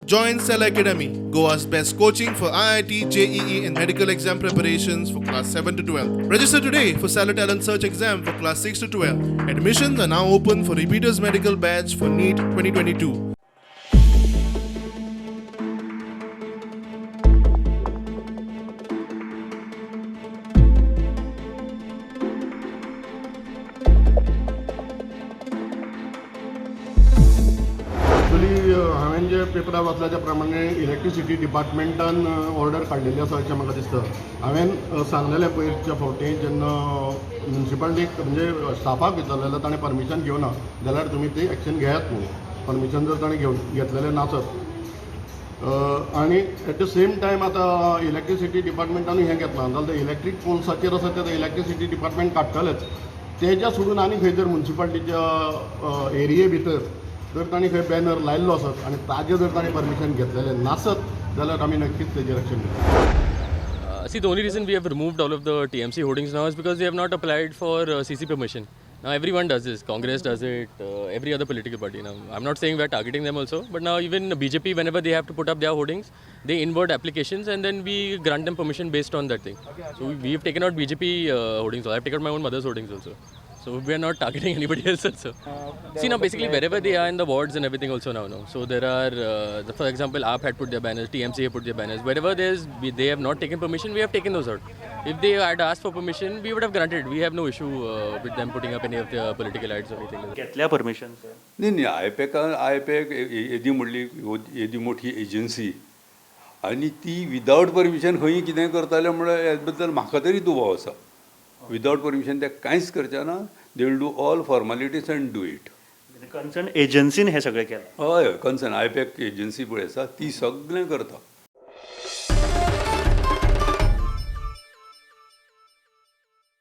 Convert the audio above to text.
Join Cell Academy, Goa's best coaching for IIT, JEE, and medical exam preparations for class 7 to 12. Register today for Cell Talent Search exam for class 6 to 12. Admissions are now open for repeaters medical batch for NEET 2022. Actually हांवें जे पेपरार वाचल्याच्या प्रमाणे electricity डिपार्टमेंटान order काडलेली आसा अशें म्हाका दिसता. हांवें सांगलेलें पयरच्या फावटी जेन्ना म्युन्सिपालिटीक म्हणजे स्टाफाक विचारलें जाल्यार ताणें परमिशन घेवना जाल्यार तुमी ती एक्शन घेयात म्हणून. परमिशन जर ताणें घेतलेलें नासत आनी एट द सेम टायम आतां इलेक्ट्रिसिटी डिपार्टमेंटानूय हें घेतलां जाल्यार ते इलेक्ट्रीक पोल्साचेर आसा ते इलेक्ट्रिसिटी डिपार्टमेंट काडटलेच. तेच्या सोडून आनी खंय जर म्युन्सिपालिटीच्या एरिये भितर जर ताणें खंय बॅनर लायल्लो आसत आनी ताजें जर ताणें परमिशन घेतलेलें नासत जाल्यार आमी नक्कीच तेजेर एक्शन घेतले. See, the only reason we have removed all of the TMC hoardings now is because they have not applied for CC permission. Now everyone does this. Congress does it. Every other political party. Now I'm not saying we're targeting them also, but now even BJP, whenever they have to put up their hoardings, they invert applications and then we grant them permission based on that thing. So we've taken out BJP hoardings. I've taken out my own mother's hoardings also. So we are not targeting anybody else also. See, now basically wherever they are in the wards and everything also now. So there are, for example, AAP had put their banners, TMC had put their banners. Wherever they have not taken permission, we have taken those out. If they had asked for permission, we would have granted. We have no issue with them putting up any of their political ads or anything like that. घेतल्या permission sir. नाही आयपॅक येदी म्हणली येदी मोठी agency आनी ती without permission खंय कितें करताले म्हळ्यार हेजे बद्दल म्हाका तरी दुबाव आसा. विदावट परमिशन ते कांयच करचे ना. They will do all formalities and do it. Concern एजन्सीन हे सगळें केलं. हय कन्सर्न आयपॅक एजन्सी पळय आसा ती सगळें करता.